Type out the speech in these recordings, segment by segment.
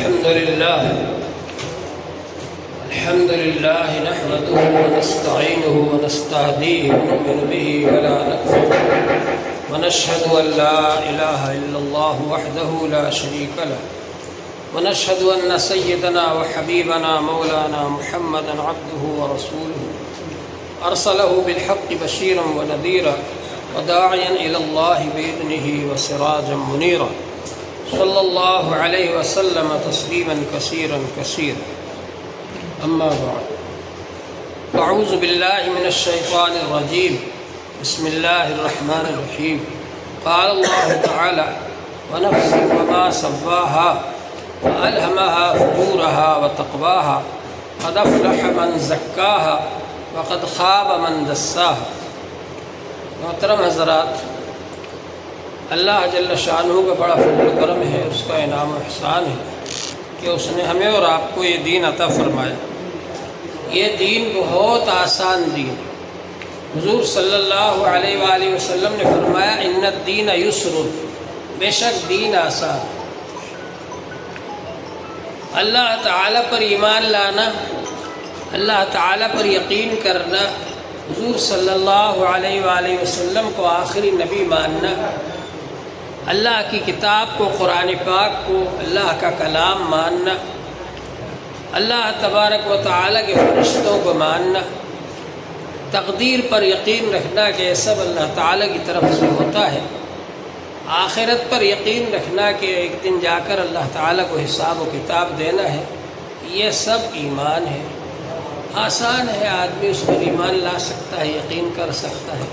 الحمد لله نحمده ونستعينه ونستهديه ونؤمن به ولا نكفر ونشهد أن لا إله إلا الله وحده لا شريك له ونشهد أن سيدنا وحبيبنا مولانا محمدا عبده ورسوله أرسله بالحق بشيرا ونذيرا وداعيا إلى الله بإذنه وسراجا منيرا صلى الله عليه وسلم تسليما كثيرا كثيرا أما بعد فأعوذ بالله من الشيطان الرجيم بسم الله الرحمن الرحيم قال الله تعالى ونفس وما سواها فألهمها فجورها وتقواها قد أفلح من زكاها وقد خاب من دساها۔ محترم حضرات، اللہ جل شانہ کا بڑا فضل و کرم ہے، اس کا انعام و احسان ہے کہ اس نے ہمیں اور آپ کو یہ دین عطا فرمایا۔ یہ دین بہت آسان دین ہے۔ حضور صلی اللہ علیہ وآلہ وسلم نے فرمایا ان الدین یسر، بے شک دین آسان۔ اللہ تعالیٰ پر ایمان لانا، اللہ تعالیٰ پر یقین کرنا، حضور صلی اللہ علیہ وآلہ وسلم کو آخری نبی ماننا، اللہ کی کتاب کو، قرآن پاک کو اللہ کا کلام ماننا، اللہ تبارک و تعالیٰ کے فرشتوں کو ماننا، تقدیر پر یقین رکھنا کہ یہ سب اللہ تعالیٰ کی طرف سے ہوتا ہے، آخرت پر یقین رکھنا کہ ایک دن جا کر اللہ تعالیٰ کو حساب و کتاب دینا ہے، یہ سب ایمان ہے۔ آسان ہے، آدمی اس پر ایمان لا سکتا ہے، یقین کر سکتا ہے۔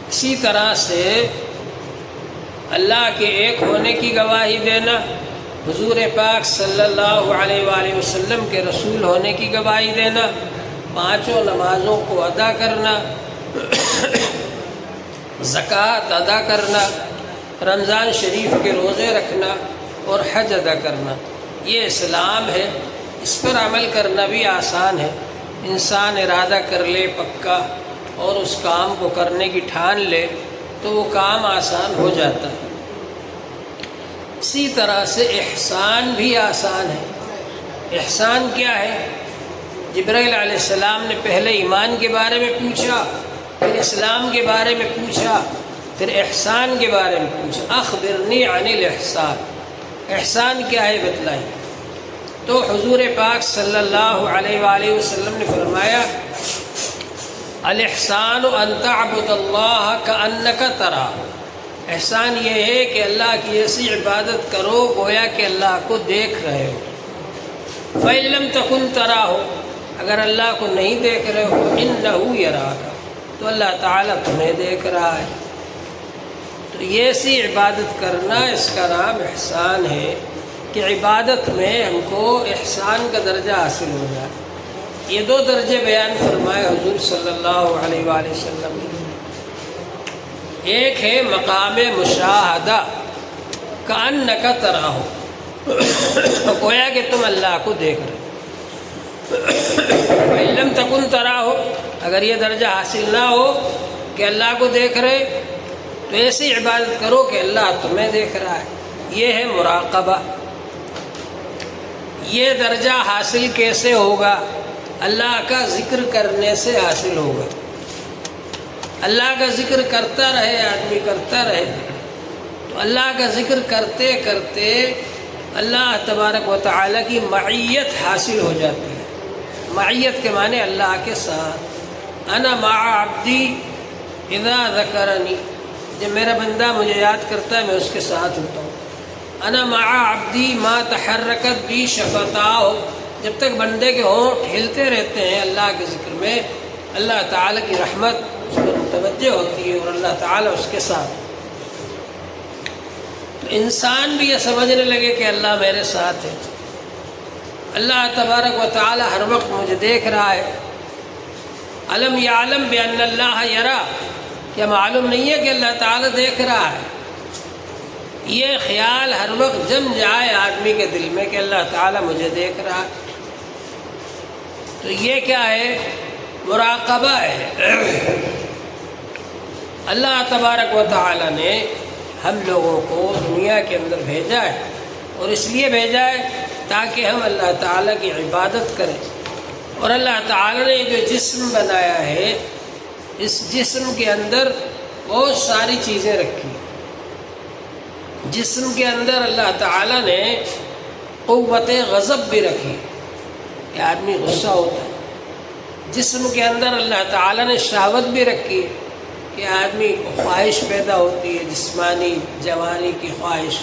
اسی طرح سے اللہ کے ایک ہونے کی گواہی دینا، حضور پاک صلی اللہ علیہ وآلہ وسلم کے رسول ہونے کی گواہی دینا، پانچوں نمازوں کو ادا کرنا، زکوٰۃ ادا کرنا، رمضان شریف کے روزے رکھنا اور حج ادا کرنا، یہ اسلام ہے۔ اس پر عمل کرنا بھی آسان ہے۔ انسان ارادہ کر لے پکا اور اس کام کو کرنے کی ٹھان لے تو وہ کام آسان ہو جاتا ہے۔ اسی طرح سے احسان بھی آسان ہے۔ احسان کیا ہے؟ جبرائیل علیہ السلام نے پہلے ایمان کے بارے میں پوچھا، پھر اسلام کے بارے میں پوچھا، پھر احسان کے بارے میں پوچھا۔ اخبرنی عن الاحسان، احسان کیا ہے بتلائیے۔ تو حضور پاک صلی اللہ علیہ وآلہ وسلم نے فرمایا الاحسان ان تعبد اللہ کأنک تراہ، احسان یہ ہے کہ اللہ کی ایسی عبادت کرو گویا کہ اللہ کو دیکھ رہے ہو۔ فإن لم تکن تراہ، اگر اللہ کو نہیں دیکھ رہے ہو انہ یراک، تو اللہ تعالیٰ تمہیں دیکھ رہا ہے۔ تو یہ ایسی عبادت کرنا، اس کا نام احسان ہے کہ عبادت میں ہم کو احسان کا درجہ حاصل ہو جائے۔ یہ دو درجے بیان فرمائے حضور صلی اللہ علیہ وآلہ وسلم نے۔ ایک ہے مقام مشاہدہ، کأنک تراہ، گویا کہ تم اللہ کو دیکھ رہے ہو۔ فإن لم تکن تراہ، اگر یہ درجہ حاصل نہ ہو کہ اللہ کو دیکھ رہے تو ایسی عبادت کرو کہ اللہ تمہیں دیکھ رہا ہے۔ یہ ہے مراقبہ۔ یہ درجہ حاصل کیسے ہوگا؟ اللہ کا ذکر کرنے سے حاصل ہوگا۔ اللہ کا ذکر کرتا رہے، آدمی کرتا رہے تو اللہ کا ذکر کرتے کرتے اللہ تبارک و تعالیٰ کی معیت حاصل ہو جاتی ہے۔ معیت کے معنی اللہ کے ساتھ۔ انا مع عبدی اذا ذکرنی، جب میرا بندہ مجھے یاد کرتا ہے میں اس کے ساتھ ہوتا ہوں۔ انا مع عبدی ما تحرکت بی شفتاہ، جب تک بندے کے ہونٹ ہلتے رہتے ہیں اللہ کے ذکر میں، اللہ تعالیٰ کی رحمت اس پر متوجہ ہوتی ہے اور اللہ تعالیٰ اس کے ساتھ۔ تو انسان بھی یہ سمجھنے لگے کہ اللہ میرے ساتھ ہے، اللہ تبارک و تعالیٰ ہر وقت مجھے دیکھ رہا ہے۔ علم یعلم بأن اللہ یرا، کیا معلوم نہیں ہے کہ اللہ تعالیٰ دیکھ رہا ہے؟ یہ خیال ہر وقت جم جائے آدمی کے دل میں کہ اللہ تعالیٰ مجھے دیکھ رہا ہے، تو یہ کیا ہے؟ مراقبہ ہے۔ اللہ تبارک و تعالیٰ نے ہم لوگوں کو دنیا کے اندر بھیجا ہے اور اس لیے بھیجا ہے تاکہ ہم اللہ تعالیٰ کی عبادت کریں۔ اور اللہ تعالیٰ نے جو جسم بنایا ہے، اس جسم کے اندر بہت ساری چیزیں رکھی۔ جسم کے اندر اللہ تعالیٰ نے قوت غضب بھی رکھی کہ آدمی غصہ ہوتا ہے۔ جسم کے اندر اللہ تعالیٰ نے شہوت بھی رکھی ہے کہ آدمی کو خواہش پیدا ہوتی ہے، جسمانی جوانی کی خواہش۔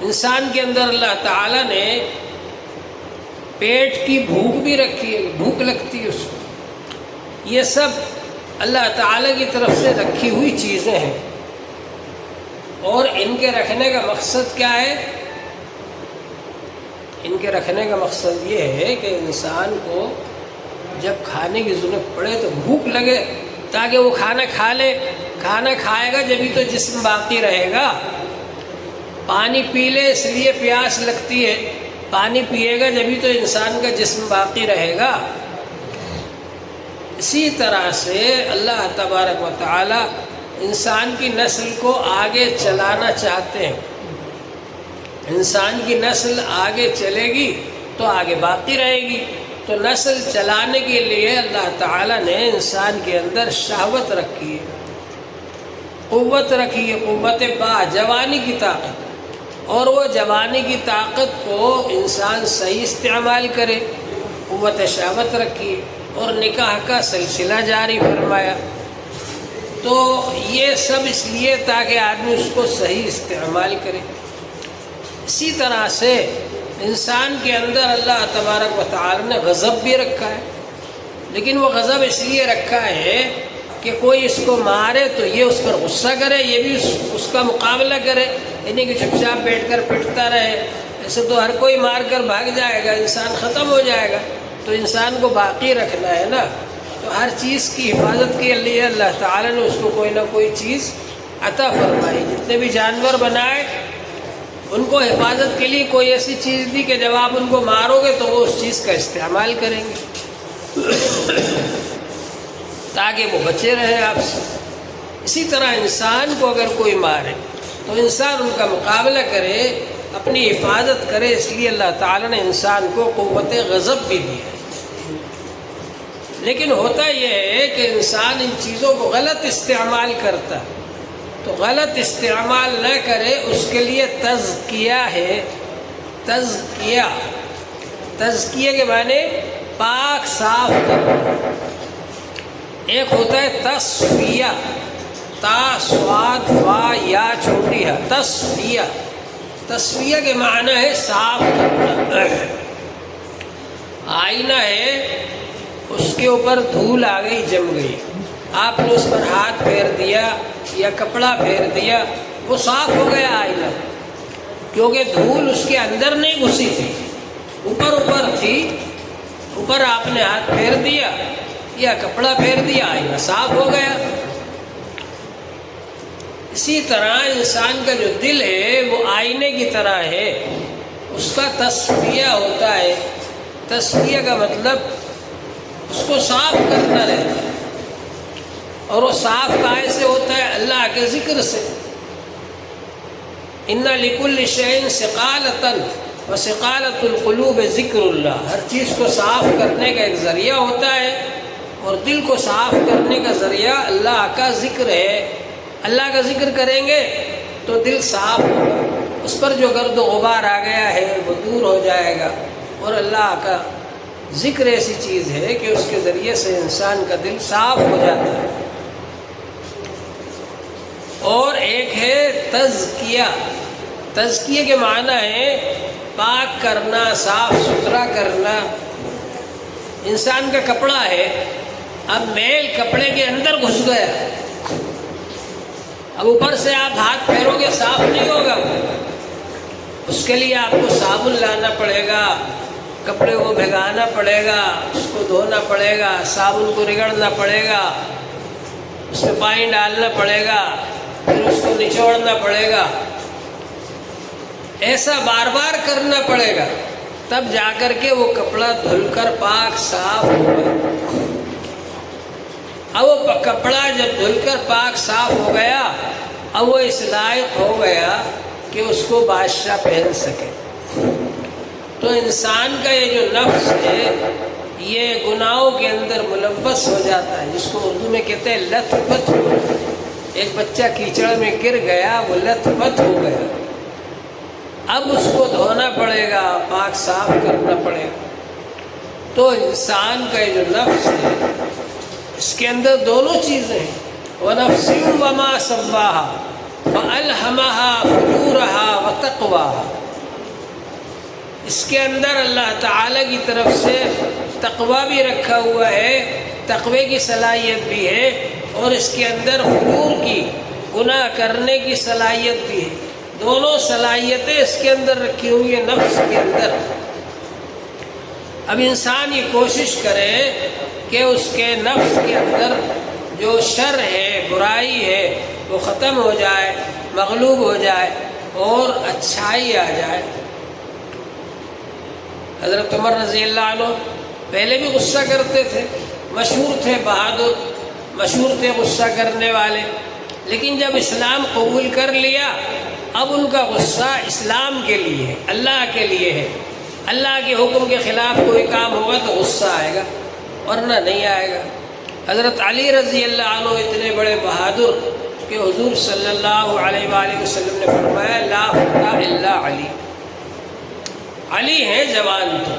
انسان کے اندر اللہ تعالیٰ نے پیٹ کی بھوک بھی رکھی ہے، بھوک لگتی ہے اس کو۔ یہ سب اللہ تعالیٰ کی طرف سے رکھی ہوئی چیزیں ہیں، اور ان کے رکھنے کا مقصد کیا ہے؟ ان کے رکھنے کا مقصد یہ ہے کہ انسان کو جب کھانے کی ضرورت پڑے تو بھوک لگے تاکہ وہ کھانا کھا لے۔ کھانا کھائے گا جبھی تو جسم باقی رہے گا۔ پانی پی لے اس لیے پیاس لگتی ہے، پانی پیے گا جبھی تو انسان کا جسم باقی رہے گا۔ اسی طرح سے اللہ تبارک و تعالی انسان کی نسل کو آگے چلانا چاہتے ہیں۔ انسان کی نسل آگے چلے گی تو آگے باقی رہے گی۔ تو نسل چلانے کے لیے اللہ تعالیٰ نے انسان کے اندر شہوت رکھی ہے، قوت رکھی ہے، قوت جوانی کی طاقت۔ اور وہ جوانی کی طاقت کو انسان صحیح استعمال کرے، قوت شہوت رکھی ہے، اور نکاح کا سلسلہ جاری فرمایا۔ تو یہ سب اس لیے تاکہ آدمی اس کو صحیح استعمال کرے۔ اسی طرح سے انسان کے اندر اللہ تبارک و تعالی نے غضب بھی رکھا ہے، لیکن وہ غضب اس لیے رکھا ہے کہ کوئی اس کو مارے تو یہ اس پر غصہ کرے، یہ بھی اس کا مقابلہ کرے، یعنی کہ چپ چاپ بیٹھ کر پٹتا رہے۔ ایسے تو ہر کوئی مار کر بھاگ جائے گا، انسان ختم ہو جائے گا۔ تو انسان کو باقی رکھنا ہے نا، تو ہر چیز کی حفاظت کے لیے اللہ تعالیٰ نے اس کو کوئی نہ کوئی چیز عطا فرمائی۔ جتنے بھی جانور بنائے ان کو حفاظت کے لیے کوئی ایسی چیز دی کہ جب آپ ان کو مارو گے تو وہ اس چیز کا استعمال کریں گے تاکہ وہ بچے رہیں آپ سے۔ اسی طرح انسان کو اگر کوئی مارے تو انسان ان کا مقابلہ کرے، اپنی حفاظت کرے۔ اس لیے اللہ تعالیٰ نے انسان کو قوت غضب بھی دی ہے۔ لیکن ہوتا یہ ہے کہ انسان ان چیزوں کو غلط استعمال کرتا، تو غلط استعمال نہ کرے، اس کے لیے تزکیہ ہے۔ تزکیہ کے معنی پاک صاف کرنا۔ ایک ہوتا ہے تصفیہ، تا صاد فا یا چھوٹی ہے، تصفیہ۔ تصفیہ کے معنی ہے صاف کرنا۔ آئینہ ہے، اس کے اوپر دھول آ گئی، جم گئی، آپ نے اس پر ہاتھ پھیر دیا یا کپڑا پھیر دیا، وہ صاف ہو گیا آئینہ، کیونکہ دھول اس کے اندر نہیں گھسی تھی، اوپر تھی۔ اوپر آپ نے ہاتھ پھیر دیا یا کپڑا پھیر دیا، آئینہ صاف ہو گیا۔ اسی طرح انسان کا جو دل ہے وہ آئینے کی طرح ہے، اس کا تصفیہ ہوتا ہے۔ تصفیہ کا مطلب اس کو صاف کرنا رہتا ہے، اور وہ صاف کائے سے ہوتا ہے؟ اللہ کے ذکر سے۔ ان لکل شیء ثقالۃ وثقالۃ القلوب ذکر اللہ۔ ہر چیز کو صاف کرنے کا ایک ذریعہ ہوتا ہے، اور دل کو صاف کرنے کا ذریعہ اللہ کا ذکر ہے۔ اللہ کا ذکر کریں گے تو دل صاف ہوگا، اس پر جو گرد و غبار آ گیا ہے وہ دور ہو جائے گا۔ اور اللہ کا ذکر ایسی چیز ہے کہ اس کے ذریعے سے انسان کا دل صاف ہو جاتا ہے۔ اور ایک ہے تزکیہ۔ تزکیہ کے معنی ہے پاک کرنا، صاف ستھرا کرنا۔ انسان کا کپڑا ہے، اب میل کپڑے کے اندر گھس گیا، اب اوپر سے آپ ہاتھ پھیرو گے صاف نہیں ہوگا، اس کے لیے آپ کو صابن لانا پڑے گا، کپڑے کو بھگانا پڑے گا، اس کو دھونا پڑے گا، صابن کو رگڑنا پڑے گا، اس میں پانی ڈالنا پڑے گا، پھر اس کو نچوڑنا پڑے گا۔ ایسا بار بار کرنا پڑے گا، تب جا کر کے وہ کپڑا دھل کر پاک صاف ہوگا۔ اب وہ کپڑا جب دھل کر پاک صاف ہو گیا، اب وہ اس لائق ہو گیا کہ اس کو بادشاہ پہن سکے۔ تو انسان کا یہ جو نفس ہے یہ گناہوں کے اندر ملوث ہو جاتا ہے، جس کو اردو میں کہتے ہیں لت پت ہو۔ ایک بچہ کیچڑ میں گر گیا، وہ لت پت ہو گیا، اب اس کو دھونا پڑے گا، پاک صاف کرنا پڑے گا۔ تو انسان کا یہ جو نفس ہے اس کے اندر دونوں چیزیں ہیں، وَنَفْسٍ وَمَا سَوَّاهَا فَأَلْهَمَهَا فُجُورَهَا وَتَقْوَاهَا۔ اس کے اندر اللہ تعالیٰ کی طرف سے تقویٰ بھی رکھا ہوا ہے، تقوی کی صلاحیت بھی ہے، اور اس کے اندر فجور کی، گناہ کرنے کی صلاحیت بھی ہے۔ دونوں صلاحیتیں اس کے اندر رکھی ہوئی ہیں نفس کے اندر۔ اب انسان یہ کوشش کرے کہ اس کے نفس کے اندر جو شر ہے، برائی ہے، وہ ختم ہو جائے، مغلوب ہو جائے اور اچھائی آ جائے۔ حضرت عمر رضی اللہ عنہ پہلے بھی غصہ کرتے تھے، مشہور تھے بہادر، مشہور تھے غصہ کرنے والے، لیکن جب اسلام قبول کر لیا اب ان کا غصہ اسلام کے لیے ہے، اللہ کے لیے ہے۔ اللہ کے حکم کے خلاف کوئی کام ہوگا تو غصہ آئے گا، ورنہ نہیں آئے گا۔ حضرت علی رضی اللہ عنہ اتنے بڑے بہادر کہ حضور صلی اللہ علیہ وآلہ وسلم نے فرمایا لا فتح الا علی، علی ہے جوان تو،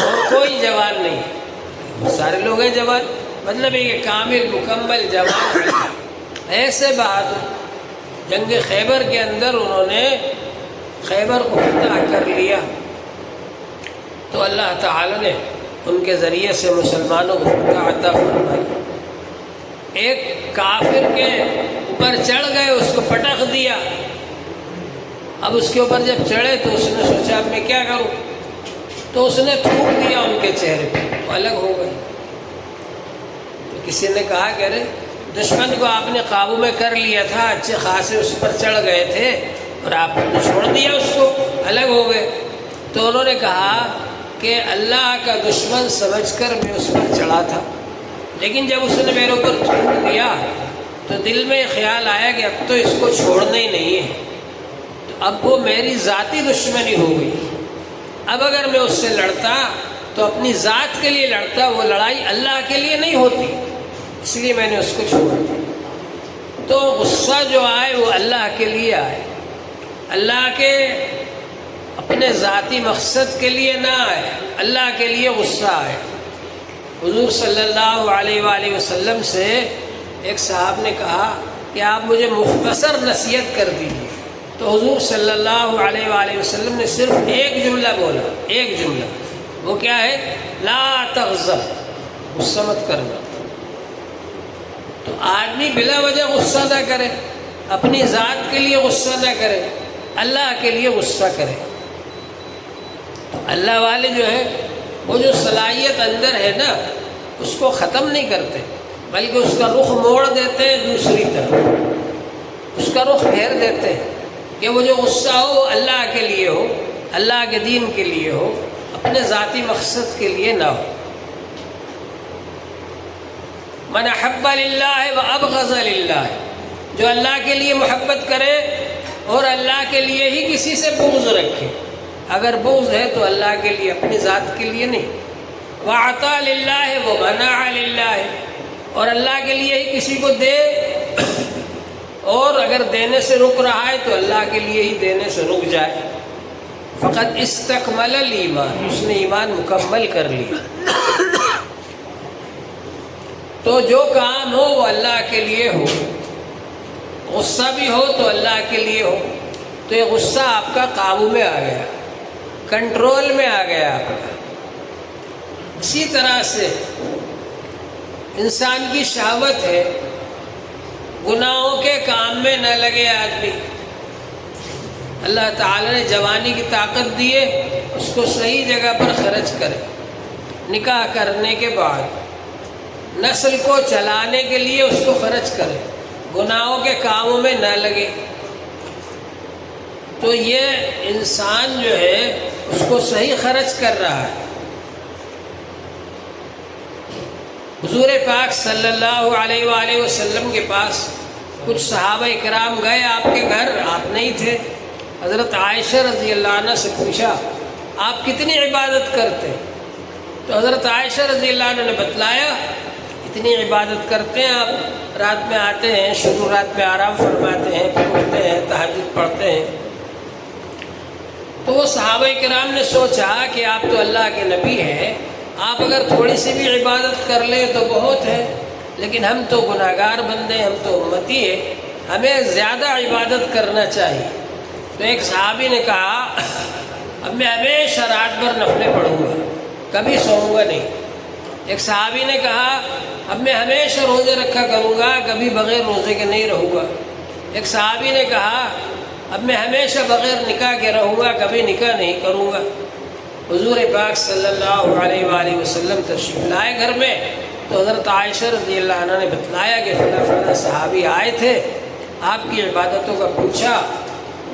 اور کوئی جوان نہیں، سارے لوگ ہیں جوان، مطلب یہ کامل مکمل جوان علی۔ ایسے بہادر جنگ خیبر کے اندر انہوں نے خیبر کو فتح کر لیا، تو اللہ تعالی نے ان کے ذریعے سے مسلمانوں کو فتح عطا فرمائی۔ ایک کافر کے اوپر چڑھ گئے، اس کو پٹخ دیا، اب اس کے اوپر جب چڑھے تو اس نے سوچا اب میں کیا کروں، تو اس نے تھوک دیا ان کے چہرے پہ، وہ الگ ہو گئے۔ تو کسی نے کہا کہ ارے دشمن کو آپ نے قابو میں کر لیا تھا، اچھے خاصے اس پر چڑھ گئے تھے اور آپ نے چھوڑ دیا اس کو، الگ ہو گئے۔ تو انہوں نے کہا کہ اللہ کا دشمن سمجھ کر میں اس پر چڑھا تھا، لیکن جب اس نے میرے اوپر تھوک دیا تو دل میں خیال آیا کہ اب تو اس کو چھوڑنا ہی نہیں ہے، تو اب وہ میری ذاتی دشمنی ہو گئی۔ اب اگر میں اس سے لڑتا تو اپنی ذات کے لیے لڑتا، وہ لڑائی اللہ کے لیے نہیں ہوتی، اس لیے میں نے اس کو چھوڑ دیا۔ تو غصہ جو آئے وہ اللہ کے لیے آئے، اللہ کے اپنے ذاتی مقصد کے لیے نہ آئے، اللہ کے لیے غصہ آئے۔ حضور صلی اللہ علیہ وآلہ وسلم سے ایک صاحب نے کہا کہ آپ مجھے مختصر نصیحت کر دیجیے، تو حضور صلی اللہ علیہ وآلہ وسلم نے صرف ایک جملہ بولا، ایک جملہ، وہ کیا ہے؟ لا تغضب، غصہ مت کرنا۔ تو آدمی بلا وجہ غصہ نہ کرے، اپنی ذات کے لیے غصہ نہ کرے، اللہ کے لیے غصہ کرے۔ تو اللہ والے جو ہے وہ جو صلاحیت اندر ہے نا اس کو ختم نہیں کرتے، بلکہ اس کا رخ موڑ دیتے ہیں دوسری طرف، اس کا رخ پھیر دیتے ہیں کہ وہ جو غصہ ہو وہ اللہ کے لیے ہو، اللہ کے دین کے لیے ہو، اپنے ذاتی مقصد کے لیے نہ ہو۔ من احب للہ وابغض للہ، جو اللہ کے لیے محبت کرے اور اللہ کے لیے ہی کسی سے بغض رکھے، اگر بغض ہے تو اللہ کے لیے، اپنی ذات کے لیے نہیں۔ وَعَطَى لِلَّهِ وَمَنَعَ لِلَّهِ، اور اللہ کے لیے ہی کسی کو دے، اور اگر دینے سے رک رہا ہے تو اللہ کے لیے ہی دینے سے رک جائے۔ فقط استکمل الایمان، اس نے ایمان مکمل کر لیا۔ تو جو کام ہو وہ اللہ کے لیے ہو، غصہ بھی ہو تو اللہ کے لیے ہو۔ تو یہ غصہ آپ کا قابو میں آ گیا، کنٹرول میں آ گیا آپ کا۔ اسی طرح سے انسان کی شہوت ہے، گناہوں کے کام میں نہ لگے آدمی۔ اللہ تعالی نے جوانی کی طاقت دی ہے، اس کو صحیح جگہ پر خرچ کرے، نکاح کرنے کے بعد نسل کو چلانے کے لیے اس کو خرچ کرے، گناہوں کے کاموں میں نہ لگے۔ تو یہ انسان جو ہے اس کو صحیح خرچ کر رہا ہے۔ حضور پاک صلی اللہ علیہ وآلہ وسلم کے پاس کچھ صحابہ اکرام گئے آپ کے گھر، آپ نہیں تھے، حضرت عائشہ رضی اللہ عنہ سے پوچھا آپ کتنی عبادت کرتے ہیں؟ تو حضرت عائشہ رضی اللہ عنہ نے بتلایا اتنی عبادت کرتے ہیں آپ، رات میں آتے ہیں، شروع رات میں آرام فرماتے ہیں، پھر اٹھتے ہیں، تہجد پڑھتے ہیں۔ تو وہ صحابہ کرام نے سوچا کہ آپ تو اللہ کے نبی ہیں، آپ اگر تھوڑی سی بھی عبادت کر لیں تو بہت ہے، لیکن ہم تو گناہگار بندے، ہم تو امتی ہیں، ہمیں زیادہ عبادت کرنا چاہیے۔ تو ایک صحابی نے کہا اب میں ہمیشہ رات بھر نفلیں پڑھوں گا، کبھی سوؤں گا نہیں۔ ایک صحابی نے کہا اب میں ہمیشہ روزے رکھا کروں گا، کبھی بغیر روزے کے نہیں رہوں گا۔ ایک صحابی نے کہا اب میں ہمیشہ بغیر نکاح کے رہوں گا، کبھی نکاح نہیں کروں گا۔ حضور پاک صلی اللہ علیہ وآلہ وسلم تشریف لائے گھر میں، تو حضرت عائشہ رضی اللہ عنہ نے بتلایا کہ فلاں فلاں صحابی آئے تھے، آپ کی عبادتوں کا پوچھا،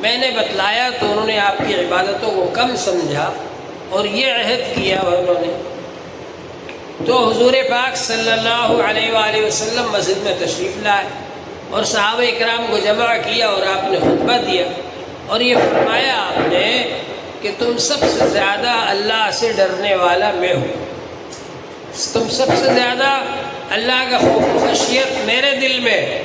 میں نے بتلایا تو انہوں نے آپ کی عبادتوں کو کم سمجھا اور یہ عہد کیا انہوں نے۔ تو حضور پاک صلی اللہ علیہ وآلہ وسلم مسجد میں تشریف لائے اور صحابہ اکرام کو جمع کیا اور آپ نے خطبہ دیا اور یہ فرمایا آپ نے کہ تم سب سے زیادہ اللہ سے ڈرنے والا میں ہوں، تم سب سے زیادہ اللہ کا خوف و خشیت میرے دل میں ہے،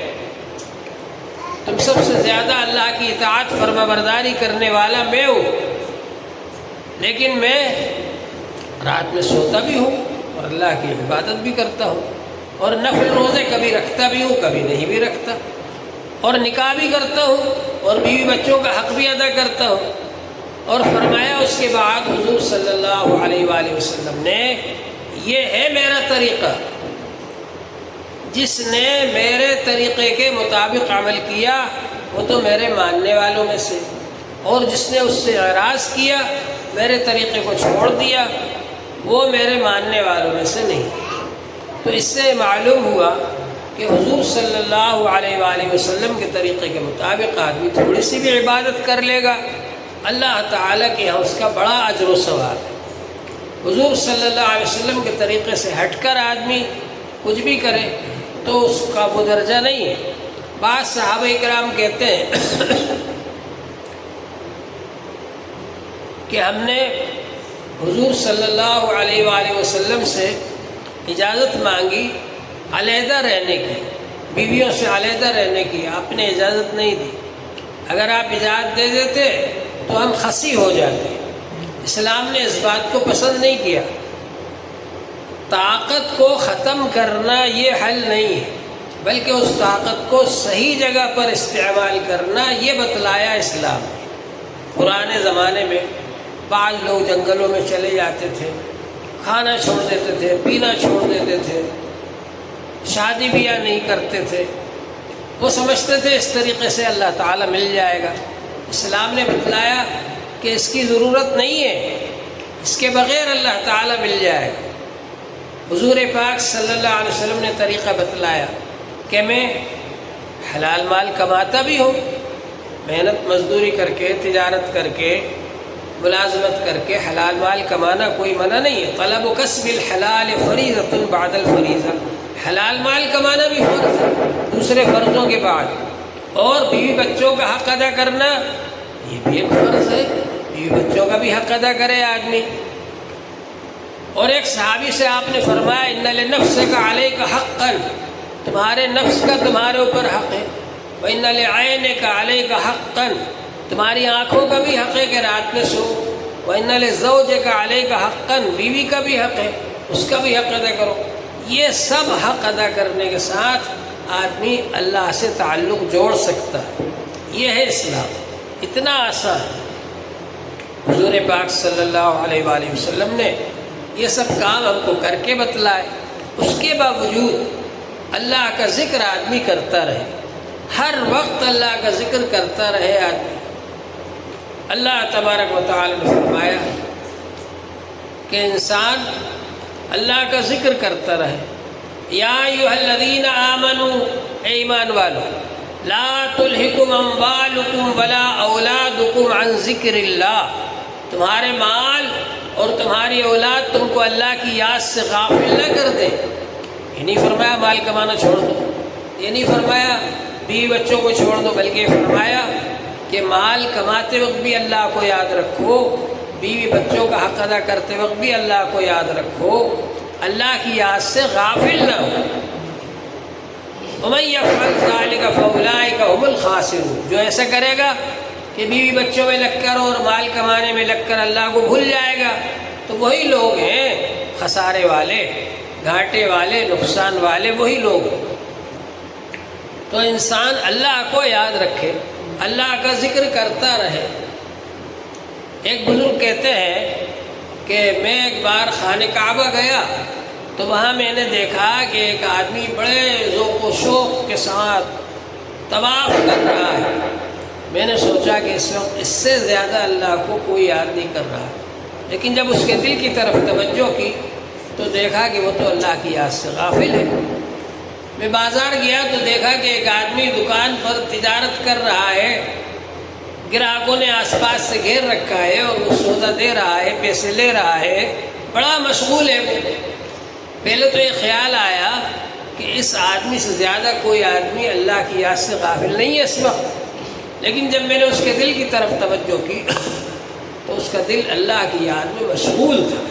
تم سب سے زیادہ اللہ کی اطاعت فرما برداری کرنے والا میں ہوں، لیکن میں رات میں سوتا بھی ہوں اور اللہ کی عبادت بھی کرتا ہوں اور نفل روزے کبھی رکھتا بھی ہوں، کبھی نہیں بھی رکھتا، اور نکاح بھی کرتا ہوں اور بیوی بچوں کا حق بھی ادا کرتا ہوں۔ اور فرمایا اس کے بعد حضور صلی اللہ علیہ وآلہ وسلم نے یہ ہے میرا طریقہ، جس نے میرے طریقے کے مطابق عمل کیا وہ تو میرے ماننے والوں میں سے، اور جس نے اس سے اعراض کیا، میرے طریقے کو چھوڑ دیا، وہ میرے ماننے والوں میں سے نہیں۔ تو اس سے معلوم ہوا کہ حضور صلی اللہ علیہ وآلہ وسلم کے طریقے کے مطابق آدمی تھوڑی سی بھی عبادت کر لے گا، اللہ تعالیٰ کے یہاں اس کا بڑا اجر و ثواب ہے۔ حضور صلی اللہ علیہ وسلم کے طریقے سے ہٹ کر آدمی کچھ بھی کرے تو اس کا وہ درجہ نہیں ہے۔ بعض صحابہ اکرام کہتے ہیں کہ ہم نے حضور صلی اللہ علیہ وآلہ وسلم سے اجازت مانگی علیحدہ رہنے کی، بیویوں سے علیحدہ رہنے کی، آپ نے اجازت نہیں دی۔ اگر آپ اجازت دے دیتے تو ہم خصی ہو جاتے۔ اسلام نے اس بات کو پسند نہیں کیا۔ طاقت کو ختم کرنا یہ حل نہیں ہے، بلکہ اس طاقت کو صحیح جگہ پر استعمال کرنا یہ بتلایا اسلام۔ پرانے زمانے میں بعض لوگ جنگلوں میں چلے جاتے تھے، کھانا چھوڑ دیتے تھے، پینا چھوڑ دیتے تھے، شادی بیاہ نہیں کرتے تھے، وہ سمجھتے تھے اس طریقے سے اللہ تعالیٰ مل جائے گا۔ اسلام نے بتلایا کہ اس کی ضرورت نہیں ہے، اس کے بغیر اللہ تعالیٰ مل جائے گا۔ حضور پاک صلی اللہ علیہ وسلم نے طریقہ بتلایا کہ میں حلال مال کماتا بھی ہوں، محنت مزدوری کر کے، تجارت کر کے، ملازمت کر کے حلال مال کمانا کوئی منع نہیں ہے۔ طلب و کسب الحلال فریضۃ بعد الفریضہ، حلال مال کمانا بھی فرض ہے دوسرے فرضوں کے بعد، اور بیوی بچوں کا حق ادا کرنا یہ بھی ایک فرض ہے، بیوی بچوں کا بھی حق ادا کرے آدمی۔ اور ایک صحابی سے آپ نے فرمایا ان لنفسک علیک حقا، تمہارے نفس کا تمہارے اوپر حق ہے، وان لعینک علیک حقا، تمہاری آنکھوں کا بھی حق ہے کہ رات میں سو، وان لزوجک علیک حقا، بیوی کا بھی حق ہے، اس کا بھی حق ادا کرو۔ یہ سب حق ادا کرنے کے ساتھ آدمی اللہ سے تعلق جوڑ سکتا ہے۔ یہ ہے اسلام، اتنا آسان۔ حضور پاک صلی اللہ علیہ وآلہ وسلم نے یہ سب کام ہم کو کر کے بتلائے، اس کے باوجود اللہ کا ذکر آدمی کرتا رہے، ہر وقت اللہ کا ذکر کرتا رہے آدمی۔ اللہ تبارک و تعالی نے فرمایا کہ انسان اللہ کا ذکر کرتا رہے۔ یا ایھا الذین آمنوا، اے ایمان والو، لا تلہکم اموالکم ولا اولادکم عن ذکر اللہ، تمہارے مال اور تمہاری اولاد تم کو اللہ کی یاد سے غافل نہ کر دے۔ یہ نہیں فرمایا مال کمانا چھوڑ دو، یہ نہیں فرمایا بیوی بچوں کو چھوڑ دو، بلکہ فرمایا کہ مال کماتے وقت بھی اللہ کو یاد رکھو، بیوی بچوں کا حق ادا کرتے وقت بھی اللہ کو یاد رکھو، اللہ کی یاد سے غافل نہ ہو۔ وَمَن يَفْعَلْ ذَلِكَ فَأُولَٰئِكَ هُمُ الْخَاسِرُونَ، جو ایسا کرے گا کہ بیوی بچوں میں لگ کر اور مال کمانے میں لگ کر اللہ کو بھول جائے گا، تو وہی لوگ ہیں خسارے والے، گھاٹے والے، نقصان والے، وہی لوگ ہیں۔ تو انسان اللہ کو یاد رکھے، اللہ کا ذکر کرتا رہے۔ ایک بزرگ کہتے ہیں کہ میں ایک بار خانہ کعبہ گیا تو وہاں میں نے دیکھا کہ ایک آدمی بڑے ذوق و شوق کے ساتھ طواف کر رہا ہے۔ میں نے سوچا کہ اس وقت اس سے زیادہ اللہ کو کوئی یاد نہیں کر رہا، لیکن جب اس کے دل کی طرف توجہ کی تو دیکھا کہ وہ تو اللہ کی یاد سے غافل ہے۔ میں بازار گیا تو دیکھا کہ ایک آدمی دکان پر تجارت کر رہا ہے، گراہکوں نے آس پاس سے گھیر رکھا ہے اور وہ سودا دے رہا ہے، پیسے لے رہا ہے، بڑا مشغول ہے وہ۔ پہلے تو یہ خیال آیا کہ اس آدمی سے زیادہ کوئی آدمی اللہ کی یاد سے غافل نہیں ہے اس وقت، لیکن جب میں نے اس کے دل کی طرف توجہ کی تو اس کا دل اللہ کی یاد میں مشغول تھا۔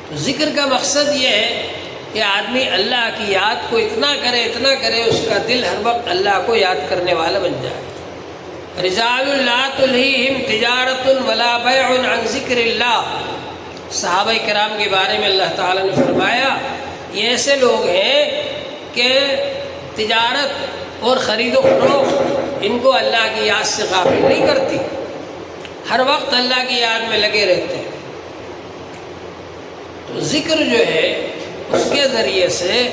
تو ذکر کا مقصد یہ ہے کہ آدمی اللہ کی یاد کو اتنا کرے اس کا دل ہر وقت اللہ کو یاد کرنے والا بن جائے۔ رجال لا تلہیہم تجارت ولا بیع عن ذکر اللہ، صحابہ کرام کے بارے میں اللہ تعالیٰ نے فرمایا یہ ایسے لوگ ہیں کہ تجارت اور خرید و فروخت ان کو اللہ کی یاد سے غافل نہیں کرتی، ہر وقت اللہ کی یاد میں لگے رہتے ہیں۔ تو ذکر جو ہے اس کے ذریعے سے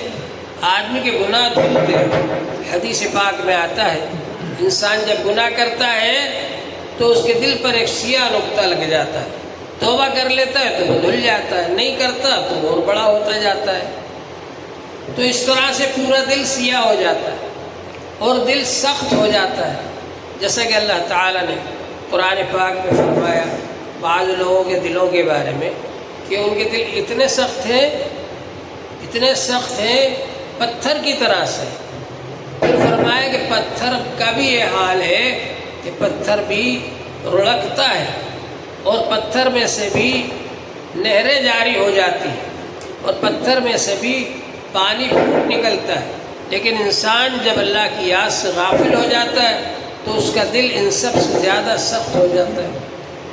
آدمی کے گناہ دھلتے ہیں۔ حدیث پاک میں آتا ہے انسان جب گناہ کرتا ہے تو اس کے دل پر ایک سیاہ نقطہ لگ جاتا ہے، توبہ کر لیتا ہے تو وہ دھل جاتا ہے، نہیں کرتا تو وہ اور بڑا ہوتا جاتا ہے۔ تو اس طرح سے پورا دل سیاہ ہو جاتا ہے اور دل سخت ہو جاتا ہے، جیسا کہ اللہ تعالیٰ نے قرآن پاک میں فرمایا بعض لوگوں کے دلوں کے بارے میں کہ ان کے دل اتنے سخت ہیں پتھر کی طرح سے۔ پھر فرمایا کہ پتھر کا بھی یہ حال ہے کہ پتھر بھی رڑکتا ہے اور پتھر میں سے بھی نہریں جاری ہو جاتی ہیں اور پتھر میں سے بھی پانی پھوٹ نکلتا ہے، لیکن انسان جب اللہ کی یاد سے غافل ہو جاتا ہے تو اس کا دل ان سب سے زیادہ سخت ہو جاتا ہے۔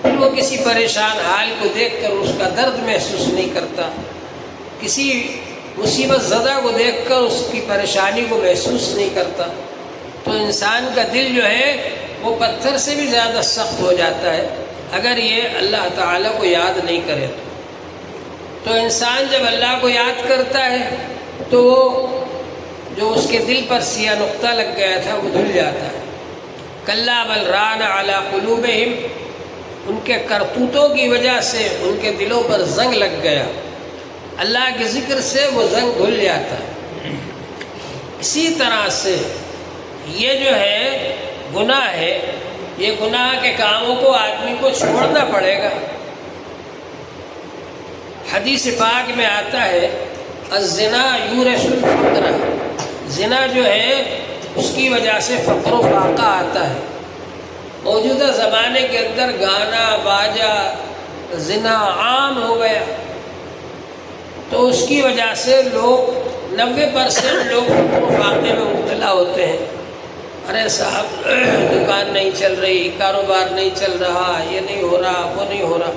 پھر وہ کسی پریشان حال کو دیکھ کر اس کا درد محسوس نہیں کرتا، کسی مصیبت زدہ کو دیکھ کر اس کی پریشانی کو محسوس نہیں کرتا۔ تو انسان کا دل جو ہے وہ پتھر سے بھی زیادہ سخت ہو جاتا ہے اگر یہ اللہ تعالیٰ کو یاد نہیں کرے تو انسان جب اللہ کو یاد کرتا ہے تو جو اس کے دل پر سیاہ نقطہ لگ گیا تھا وہ دھل جاتا ہے۔ کلا بل ران علی قلوبہم، ان کے کرتوتوں کی وجہ سے ان کے دلوں پر زنگ لگ گیا، اللہ کے ذکر سے وہ زنگ دھل جاتا ہے۔ اسی طرح سے یہ جو ہے گناہ ہے، یہ گناہ کے کاموں کو آدمی کو چھوڑنا پڑے گا۔ حدیث پاک میں آتا ہے الزنا یورث الفقر، زنا جو ہے اس کی وجہ سے فقر و فاقہ آتا ہے۔ موجودہ زمانے کے اندر گانا باجا زنا عام ہو گیا، تو اس کی وجہ سے لوگ 90% لوگ فقر و فاقے میں مبتلا ہوتے ہیں۔ ارے صاحب دکان نہیں چل رہی، کاروبار نہیں چل رہا، یہ نہیں ہو رہا، وہ نہیں ہو رہا۔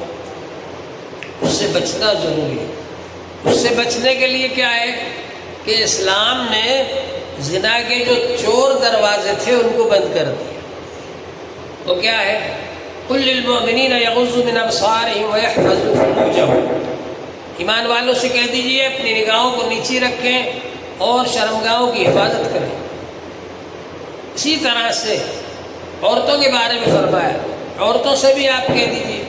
اس سے بچنا ضروری ہے۔ اس سے بچنے کے لیے کیا ہے کہ اسلام نے زنا کے جو چور دروازے تھے ان کو بند کر دیا۔ وہ کیا ہے؟ قل للمؤمنین یغضوا من ابصارہم ویحفظوا فروجہم، ایمان والوں سے کہہ دیجئے اپنی نگاہوں کو نیچی رکھیں اور شرمگاہوں کی حفاظت کریں۔ اسی طرح سے عورتوں کے بارے میں فرمایا، عورتوں سے بھی آپ کہہ دیجئے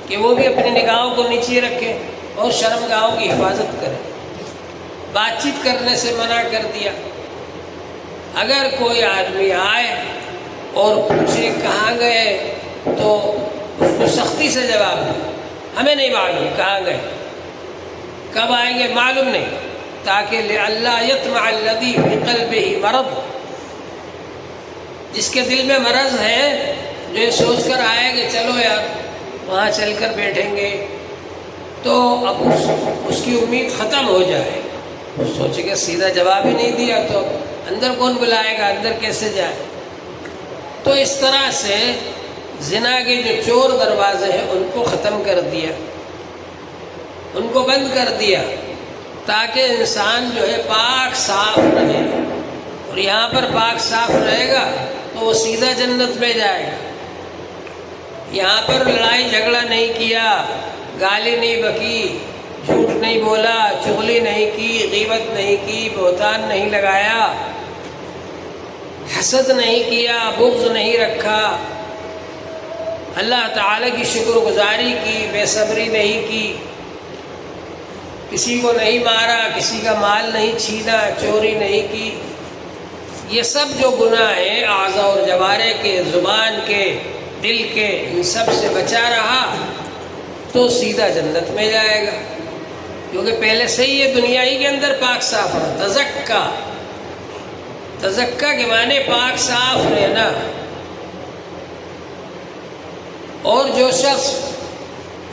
کہ وہ بھی اپنی نگاہوں کو نیچے رکھیں اور شرمگاہوں کی حفاظت کریں۔ بات چیت کرنے سے منع کر دیا۔ اگر کوئی آدمی آئے اور پوچھے کہاں گئے تو اس کو سختی سے جواب دیں، ہمیں نہیں معلوم کہاں گئے، کب آئیں گے معلوم نہیں، تاکہ لئلا یطمع الذی فی قلبہ مرض، جس کے دل میں مرض ہے، جو یہ سوچ کر آئے کہ چلو یار وہاں چل کر بیٹھیں گے، تو اب اس کی امید ختم ہو جائے، سوچے کہ سیدھا جواب ہی نہیں دیا تو اندر کون بلائے گا، اندر کیسے جائے؟ تو اس طرح سے زنا کے جو چور دروازے ہیں ان کو ختم کر دیا، ان کو بند کر دیا، تاکہ انسان جو ہے پاک صاف رہے، اور یہاں پر پاک صاف رہے گا تو وہ سیدھا جنت میں جائے گا۔ یہاں پر لڑائی جھگڑا نہیں کیا، گالی نہیں بکی، جھوٹ نہیں بولا، چغلی نہیں کی، غیبت نہیں کی، بہتان نہیں لگایا، حسد نہیں کیا، بغض نہیں رکھا، اللہ تعالیٰ کی شکر گزاری کی، بے صبری نہیں کی، کسی کو نہیں مارا، کسی کا مال نہیں چھینا، چوری نہیں کی، یہ سب جو گناہ ہیں اعضاء اور جوارح کے، زبان کے، دل کے، ان سب سے بچا رہا تو سیدھا جنت میں جائے گا، کیونکہ پہلے سے ہی یہ دنیا ہی کے اندر پاک صاف رہا۔ تزکا کے معنی پاک صاف رہنا۔ اور جو شخص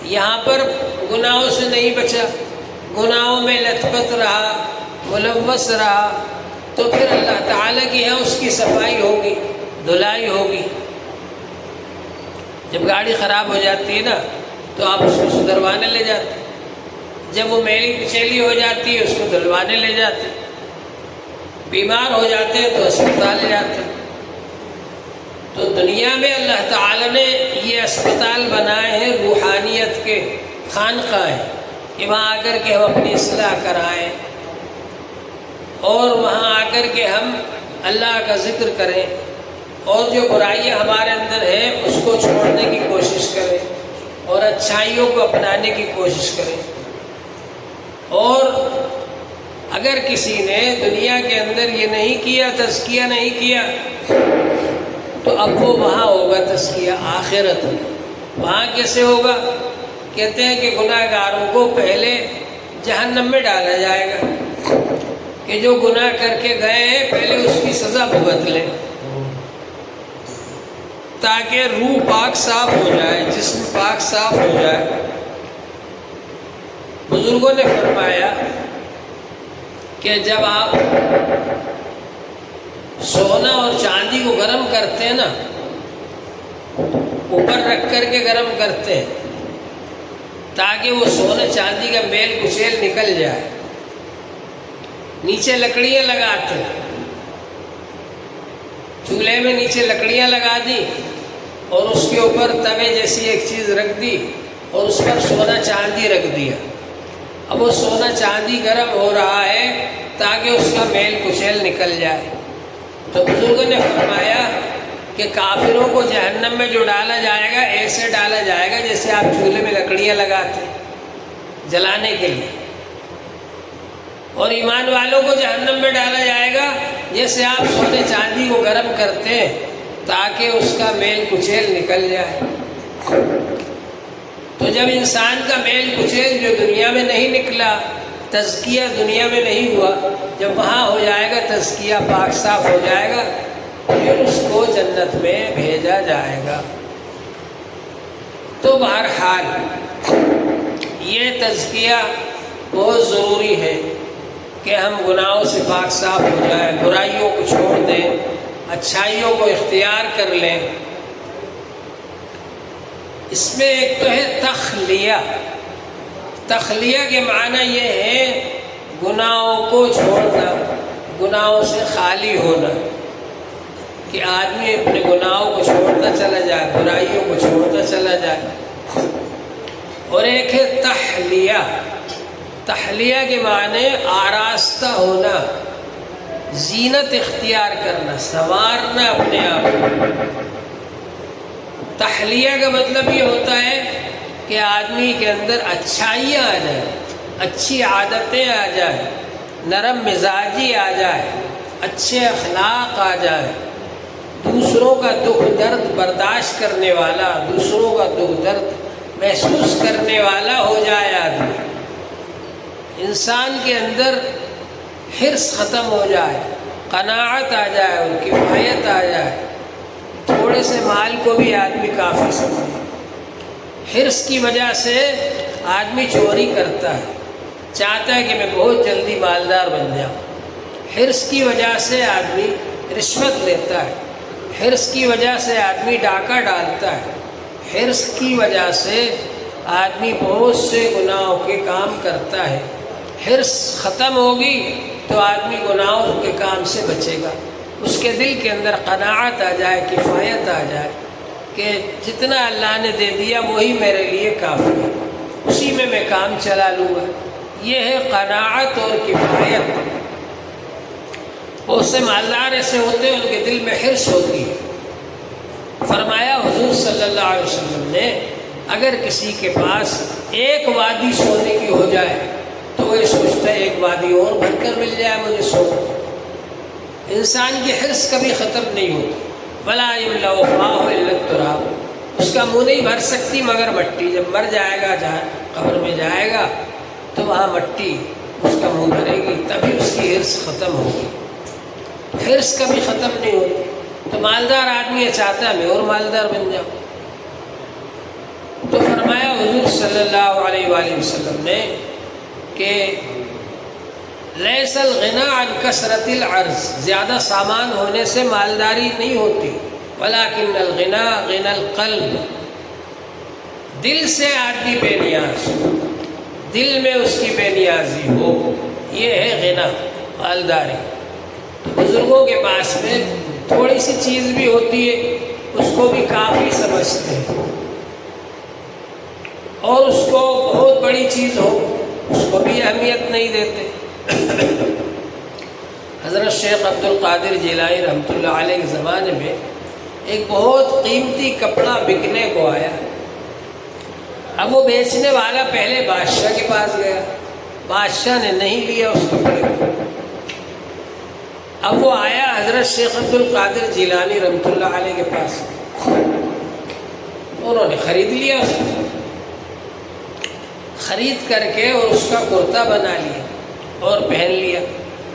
یہاں پر گناہوں سے نہیں بچا، گناہوں میں لت پت رہا، ملوث رہا، تو پھر اللہ تعالیٰ کی یہاں اس کی صفائی ہوگی، دھلائی ہوگی۔ جب گاڑی خراب ہو جاتی ہے نا تو آپ اس کو سدھروانے لے جاتے، جب وہ میلی کچیلی ہو جاتی ہے اس کو دھلوانے لے جاتے، بیمار ہو جاتے ہیں تو اسپتال لے جاتے۔ تو دنیا میں اللہ تعالیٰ نے یہ اسپتال بنائے ہیں روحانیت کے، خانقاہیں، کہ وہاں آ کر کے ہم اپنی اصلاح کرائیں، اور وہاں آ کر کے ہم اللہ کا ذکر کریں، اور جو برائیاں ہمارے اندر ہیں اس کو چھوڑنے کی کوشش کریں، اور اچھائیوں کو اپنانے کی کوشش کریں۔ اور اگر کسی نے دنیا کے اندر یہ نہیں کیا، تزکیہ نہیں کیا، تو اب وہ وہاں ہوگا تزکیہ آخرت میں۔ وہاں کیسے ہوگا؟ کہتے ہیں کہ گناہ گاروں کو پہلے جہنم میں ڈالا جائے گا، کہ جو گناہ کر کے گئے ہیں پہلے اس کی سزا بھگت لیں، تاکہ روح پاک صاف ہو جائے، جسم پاک صاف ہو جائے۔ بزرگوں نے فرمایا کہ جب آپ سونا اور چاندی کو گرم کرتے ہیں نا، اوپر رکھ کر کے گرم کرتے ہیں تاکہ وہ سونے چاندی کا میل کچیل نکل جائے، نیچے لکڑیاں لگاتے ہیں، چولہے میں نیچے لکڑیاں لگا دی اور اس کے اوپر توے جیسی ایک چیز رکھ دی اور اس پر سونا چاندی رکھ دیا۔ اب وہ سونا چاندی گرم ہو رہا ہے تاکہ اس کا میل کچیل نکل جائے۔ تو بزرگوں نے فرمایا کہ کافروں کو جہنم میں جو ڈالا جائے گا ایسے ڈالا جائے گا جیسے آپ چولہے میں لکڑیاں لگاتے ہیں جلانے کے لیے، اور ایمان والوں کو جہنم میں ڈالا جائے گا جیسے آپ سونے چاندی کو گرم کرتے ہیں تاکہ اس کا میل کچیل نکل جائے۔ تو جب انسان کا میل کچیل جو دنیا میں نہیں نکلا، تزکیہ دنیا میں نہیں ہوا، جب وہاں ہو جائے گا تزکیہ، پاک صاف ہو جائے گا، پھر اس کو جنت میں بھیجا جائے گا۔ تو بہرحال یہ تزکیہ بہت ضروری ہے کہ ہم گناہوں سے پاک صاف ہو جائیں، برائیوں کو چھوڑ دیں، اچھائیوں کو اختیار کر لیں۔ اس میں ایک تو ہے تخلیہ۔ تخلیہ کے معنی یہ ہے گناہوں کو چھوڑنا، گناہوں سے خالی ہونا، کہ آدمی اپنے گناہوں کو چھوڑتا چلا جائے، برائیوں کو چھوڑتا چلا جائے۔ اور ایک ہے تحلیہ۔ تحلیہ کے معنی آراستہ ہونا، زینت اختیار کرنا، سنوارنا اپنے آپ کو۔ تحلیہ کا مطلب یہ ہوتا ہے کہ آدمی کے اندر اچھائیاں آ جائیں، اچھی عادتیں آ جائیں، نرم مزاجی آ جائے، اچھے اخلاق آ جائے، دوسروں کا دکھ درد برداشت کرنے والا، دوسروں کا دکھ درد محسوس کرنے والا ہو جائے آدمی۔ انسان کے اندر حرص ختم ہو جائے، قناعت آ جائے اور کفایت آ جائے، تھوڑے سے مال کو بھی آدمی کافی سمجھے۔ حرص کی وجہ سے آدمی چوری کرتا ہے، چاہتا ہے کہ میں بہت جلدی مالدار بن جاؤں۔ حرص کی وجہ سے آدمی رشوت لیتا ہے، حرص کی وجہ سے آدمی ڈاکہ ڈالتا ہے، حرص کی وجہ سے آدمی بہت سے گناہوں کے کام کرتا ہے۔ حرص ختم ہوگی تو آدمی گناہوں کے کام سے بچے گا، اس کے دل کے اندر قناعت آ جائے، کفایت آ جائے کہ جتنا اللہ نے دے دیا وہی میرے لیے کافی ہے، اسی میں میں کام چلا لوں گا۔ یہ ہے قناعت اور کفایت۔ بہت سے مالدار ایسے ہوتے ہیں ان کے دل میں حرص ہوتی ہے۔ فرمایا حضور صلی اللہ علیہ وسلم نے اگر کسی کے پاس ایک وادی سونے کی ہو جائے تو وہ یہ سوچتا ہے ایک وادی اور بھر کر مل جائے مجھے سونا۔ انسان کی حرص کبھی ختم نہیں ہوتی۔ ولا یملأ فاہ الا التراب، اس کا منہ نہیں بھر سکتی مگر مٹی۔ جب مر جائے گا، جہاں قبر میں جائے گا تو وہاں مٹی اس کا منہ بھرے گی، تبھی اس کی حرص ختم ہوگی۔ حرص کبھی ختم نہیں ہوتی۔ تو مالدار آدمی یہ چاہتا ہے میں اور مالدار بن جاؤں۔ تو فرمایا حضور صلی اللہ علیہ وآلہ وسلم نے کہ لیس الغنى عن کثرت العرض، زیادہ سامان ہونے سے مالداری نہیں ہوتی، ولکن الغنى غنى القلب، دل سے آدمی بے نیاز ہو، دل میں اس کی بے نیازی ہو، یہ ہے غنیٰ، مالداری۔ بزرگوں کے پاس میں تھوڑی سی چیز بھی ہوتی ہے اس کو بھی کافی سمجھتے ہیں، اور اس کو بہت بڑی چیز ہو اس کو بھی اہمیت نہیں دیتے۔ حضرت شیخ عبد القادر جیلانی رحمۃ اللہ علیہ کے زمانے میں ایک بہت قیمتی کپڑا بکنے کو آیا۔ اب وہ بیچنے والا پہلے بادشاہ کے پاس گیا، بادشاہ نے نہیں لیا اس کپڑے کو۔ اب وہ آیا حضرت شیخ عبد القادر جیلانی رحمۃ اللہ علیہ کے پاس، انہوں نے خرید لیا اس کو، خرید کر کے اور اس کا کرتا بنا لیا اور پہن لیا۔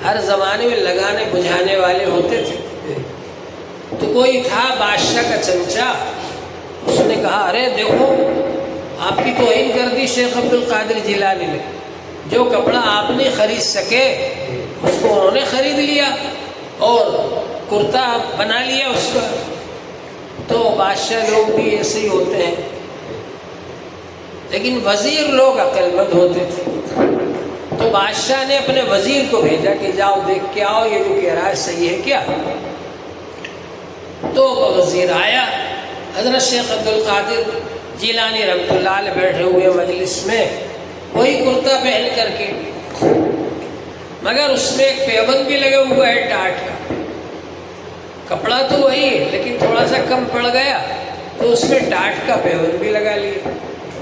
ہر زمانے میں لگانے بجھانے والے ہوتے تھے، تو کوئی تھا بادشاہ کا چمچا، اس نے کہا ارے دیکھو آپ کی توہین کر دی شیخ عبد القادر جیلانی نے، جو کپڑا آپ نہیں خرید سکے اس کو انہوں نے خرید لیا اور کرتا بنا لیا اس کا۔ تو بادشاہ لوگ بھی ایسے ہی ہوتے ہیں، لیکن وزیر لوگ عقل مند ہوتے تھے۔ تو بادشاہ نے اپنے وزیر کو بھیجا کہ جاؤ دیکھ کے آؤ یہ جو کہہ رہا ہے صحیح ہے کیا۔ تو وزیر آیا، حضرت شیخ عبد القادر جیلانی رحمۃ اللہ علیہ بیٹھے ہوئے مجلس میں، وہی کرتا پہن کر کے، مگر اس میں ایک پیوند بھی لگا ہوا ہے ٹاٹ کا۔ کپڑا تو وہی ہے لیکن تھوڑا سا کم پڑ گیا تو اس میں ٹاٹ کا پیوند بھی لگا لیا،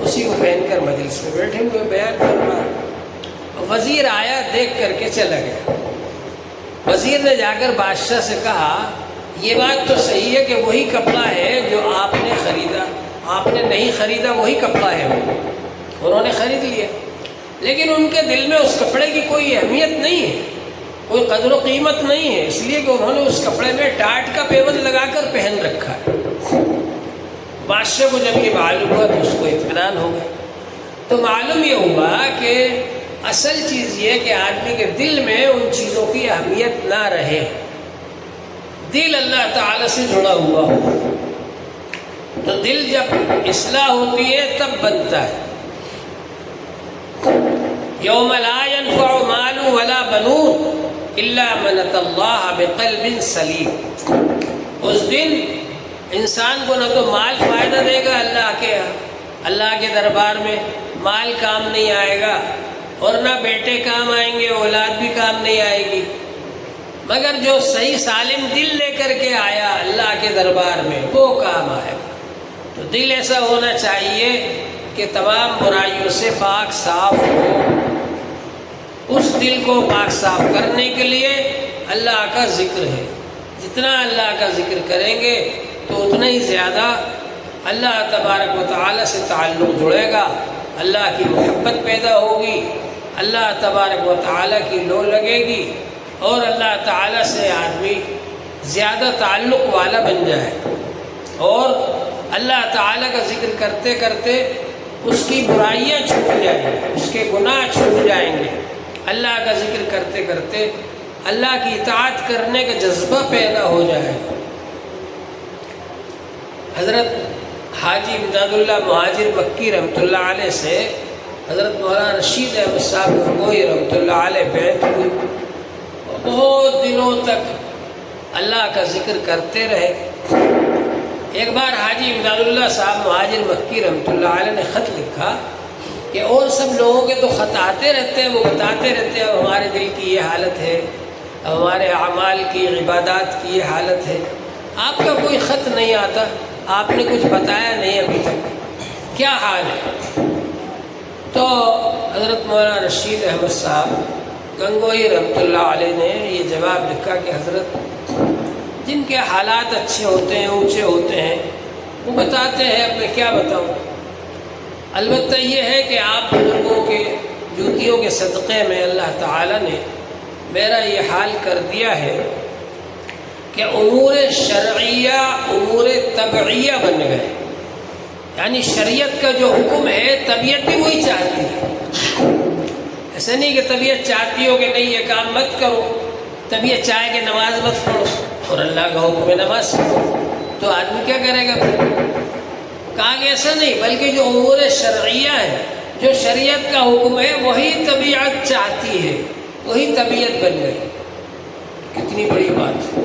اسی کو پہن کر مجلس میں بیٹھے ہوئے بیان فرما۔ وزیر آیا دیکھ کر کے چلا گیا۔ وزیر نے جا کر بادشاہ سے کہا یہ بات تو صحیح ہے کہ وہی کپڑا ہے جو آپ نے خریدا، آپ نے نہیں خریدا وہی کپڑا ہے وہ، انہوں نے خرید لیا، لیکن ان کے دل میں اس کپڑے کی کوئی اہمیت نہیں ہے، کوئی قدر و قیمت نہیں ہے، اس لیے کہ انہوں نے اس کپڑے میں ٹاٹ کا پیوند لگا کر پہن رکھا ہے۔ بادشاہ کو جب یہ معلوم ہوا تو اس کو اطمینان ہو گیا۔ تو معلوم یہ ہوا کہ اصل چیز یہ کہ آدمی کے دل میں ان چیزوں کی اہمیت نہ رہے، دل اللہ تعالی سے جڑا ہوا ہو، تو دل جب اصلاح ہوتی ہے تب بنتا ہے۔ یوم لا ينفع مال ولا بنون الا من اتى اللہ بقلب سلیم، اس دن انسان کو نہ تو مال فائدہ دے گا اللہ کے دربار میں مال کام نہیں آئے گا، اور نہ بیٹے کام آئیں گے، اولاد بھی کام نہیں آئے گی، مگر جو صحیح سالم دل لے کر کے آیا اللہ کے دربار میں وہ کام آئے گا۔ تو دل ایسا ہونا چاہیے کہ تمام برائیوں سے پاک صاف ہو۔ اس دل کو پاک صاف کرنے کے لیے اللہ کا ذکر ہے، جتنا اللہ کا ذکر کریں گے تو اتنا ہی زیادہ اللہ تبارک و تعالی سے تعلق جڑے گا، اللہ کی محبت پیدا ہوگی، اللہ تبارک و تعالی کی لو لگے گی، اور اللہ تعالی سے آدمی زیادہ تعلق والا بن جائے۔ اور اللہ تعالیٰ کا ذکر کرتے کرتے اس کی برائیاں چھوٹ جائیں گی، اس کے گناہ چھوٹ جائیں گے۔ اللہ کا ذکر کرتے کرتے اللہ کی اطاعت کرنے کا جذبہ پیدا ہو جائے گا۔ حضرت حاجی امداد اللہ مہاجر مکی رحمۃ اللہ علیہ سے حضرت مولانا رشید احمد صاحب گنگوئی رحمۃ اللہ علیہ بیعت ہوئی، بہت دنوں تک اللہ کا ذکر کرتے رہے۔ ایک بار حاجی امداد اللہ صاحب مہاجر مکی رحمۃ اللہ علیہ نے خط لکھا کہ اور سب لوگوں کے تو خط آتے رہتے ہیں، وہ بتاتے رہتے ہیں ہمارے دل کی یہ حالت ہے، ہمارے اعمال کی عبادات کی یہ حالت ہے، آپ کا کوئی خط نہیں آتا، آپ نے کچھ بتایا نہیں ابھی تک، کیا حال ہے؟ تو حضرت مولانا رشید احمد صاحب گنگوئی رحمۃ اللہ علیہ نے یہ جواب لکھا کہ حضرت جن کے حالات اچھے ہوتے ہیں، اونچے ہوتے ہیں، وہ بتاتے ہیں، اب میں کیا بتاؤں؟ البتہ یہ ہے کہ آپ بزرگوں کے جوتیوں کے صدقے میں اللہ تعالیٰ نے میرا یہ حال کر دیا ہے کہ امور شرعیہ امور طبعیہ بن گئے، یعنی شریعت کا جو حکم ہے طبیعت بھی وہی چاہتی ہے۔ ایسا نہیں کہ طبیعت چاہتی ہو کہ نہیں یہ کام مت کرو، طبیعت چاہے کہ نماز مت پڑھو اور اللہ کا حکم ہے نماز پڑھو، تو آدمی کیا کرے گا پھر؟ کہا کہ ایسا نہیں، بلکہ جو امور شرعیہ ہے، جو شریعت کا حکم ہے، وہی طبیعت چاہتی ہے، وہی طبیعت بن گئی۔ کتنی بڑی بات ہے۔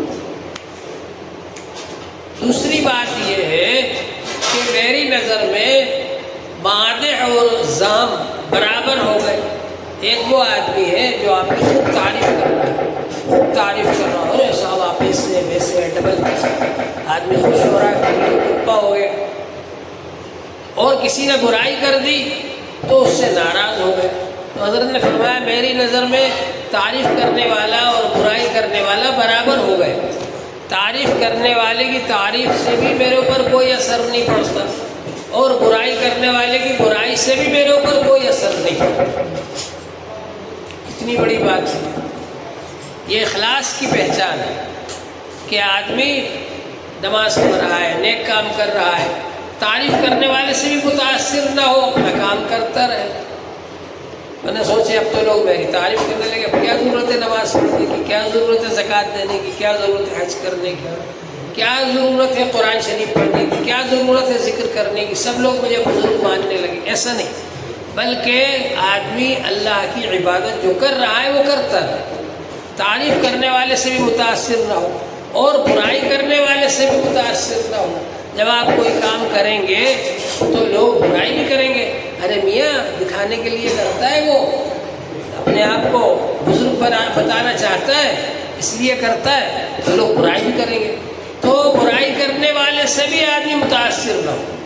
دوسری بات یہ ہے کہ میری نظر میں مادح اور ذم برابر ہو گئے۔ ایک وہ آدمی ہے جو آپ کی خوب تعریف کر رہا ہے، خوب تعریف کر رہا ہے، ارے صاحب آپ ایسے ویسے ڈبل پیسے، آدمی خوش ہو رہا ہے، کپا ہو گیا۔ اور کسی نے برائی کر دی تو اس سے ناراض ہو گئے۔ تو حضرت نے فرمایا میری نظر میں تعریف کرنے والا اور برائی کرنے والا برابر ہو گئے۔ تعریف کرنے والے کی تعریف سے بھی میرے اوپر کوئی اثر نہیں پڑتا، اور برائی کرنے والے کی برائی سے بھی میرے اوپر کوئی اثر نہیں پڑتا۔ کتنی بڑی بات ہے۔ یہ اخلاص کی پہچان ہے کہ آدمی نماز پڑھ رہا ہے، نیک کام کر رہا ہے، تعریف کرنے والے سے بھی متاثر نہ ہو، اپنا کام کرتا رہے۔ میں نے سوچے اب تو لوگ میری تعریف کرنے لگے، اب کیا ضرورت ہے نماز پڑھنے کی، کیا ضرورت ہے زکوٰۃ دینے کی، کیا ضرورت ہے حج کرنے کی، کیا ضرورت ہے قرآن شریف پڑھنے کی، کیا ضرورت ہے ذکر کرنے کی، سب لوگ مجھے بزرگ ماننے لگے۔ ایسا نہیں، بلکہ آدمی اللہ کی عبادت جو کر رہا ہے وہ کرتا رہے، تعریف کرنے والے سے بھی متاثر نہ ہو اور برائی کرنے والے سے بھی متاثر نہ ہو۔ جب آپ کوئی کام کریں گے تو لوگ برائی بھی کریں گے، ارے میاں دکھانے کے لیے کرتا ہے، وہ اپنے آپ کو بزرگ بتانا چاہتا ہے اس لیے کرتا ہے، تو لوگ برائی بھی کریں گے۔ تو برائی کرنے والے سے بھی آدمی متاثر نہ ہو،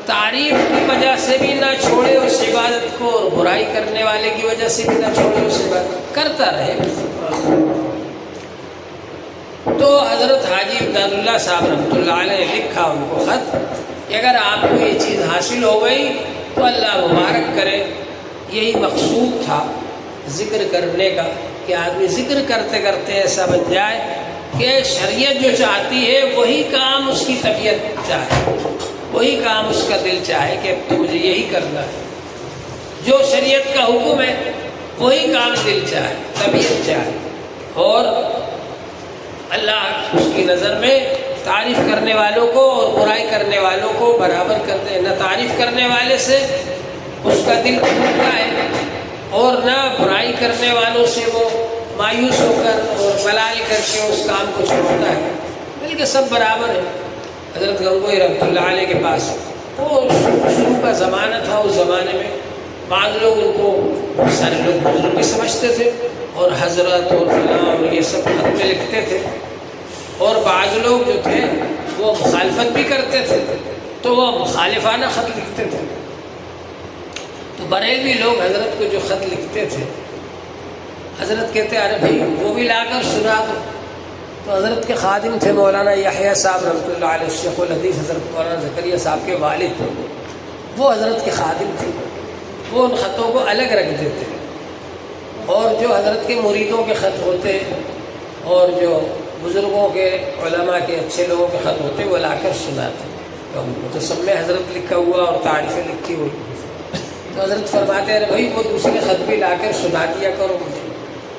تعریف کی وجہ سے بھی نہ چھوڑے اس عبادت کو، اور برائی کرنے والے کی وجہ سے بھی نہ چھوڑے اس عبادت، کرتا رہے۔ تو حضرت حاجی امداد اللہ صاحب رحمۃ اللہ علیہ نے لکھا ان کو خط کہ اگر آپ کو یہ چیز حاصل ہو گئی تو اللہ مبارک کرے۔ یہی مقصود تھا ذکر کرنے کا کہ آدمی ذکر کرتے کرتے ایسا بن جائے کہ شریعت جو چاہتی ہے وہی کام اس کی طبیعت چاہے، وہی کام اس کا دل چاہے کہ اب تو مجھے یہی کرنا ہے۔ جو شریعت کا حکم ہے وہی کام دل چاہے، طبیعت چاہے۔ اور اللہ اس کی نظر میں تعریف کرنے والوں کو اور برائی کرنے والوں کو برابر کر دے، نہ تعریف کرنے والے سے اس کا دل ٹوٹتا ہے اور نہ برائی کرنے والوں سے وہ مایوس ہو کر اور ملال کر کے اس کام کو چھوڑتا ہے، بلکہ سب برابر ہے۔ حضرت گنگوئی رحمۃ اللہ علیہ کے پاس وہ شروع کا زمانہ تھا، اس زمانے میں بعض لوگ ان کو بہت سارے لوگ بزرگ بھی سمجھتے تھے اور حضرت اور فلاں اور یہ سب خط میں لکھتے تھے، اور بعض لوگ جو تھے وہ مخالفت بھی کرتے تھے تو وہ مخالفانہ خط لکھتے تھے۔ تو بریلوی لوگ حضرت کو جو خط لکھتے تھے، حضرت کہتے ارے بھائی وہ بھی لا کر سنا دو۔ تو حضرت کے خادم تھے مولانا یحییٰ صاحب رحمۃ اللہ علیہ، شیخ الحدیث حضرت مولانا زکریا صاحب کے والد، وہ حضرت کے خادم تھے، وہ ان خطوں کو الگ رکھ دیتے، اور جو حضرت کے مریدوں کے خط ہوتے اور جو بزرگوں کے علماء کے اچھے لوگوں کے خط ہوتے وہ لا کر سناتے۔ تو سب میں حضرت لکھا ہوا اور تعریفیں لکھی ہوئی. تو حضرت فرماتے ہیں بھائی وہ دوسرے خط بھی لا کر سنا دیا کرو مجھے.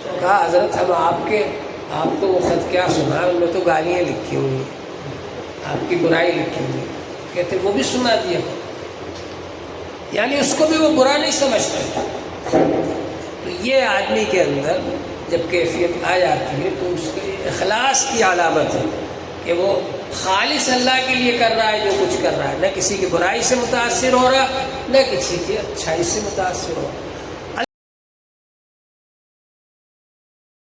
تو کہا حضرت ہم آپ کو وہ خط کیا سنا، ان میں تو گالیاں لکھی ہوئی ہیں، آپ کی برائی لکھی ہوئی. کہتے وہ بھی سنا دیا. یعنی اس کو بھی وہ برا نہیں سمجھتے. تو یہ آدمی کے اندر جب کیفیت آ جاتی ہے تو اس کے اخلاص کی علامت ہے کہ وہ خالص اللہ کے لیے کر رہا ہے جو کچھ کر رہا ہے، نہ کسی کی برائی سے متاثر ہو رہا، نہ کسی کی اچھائی سے متاثر ہو رہا.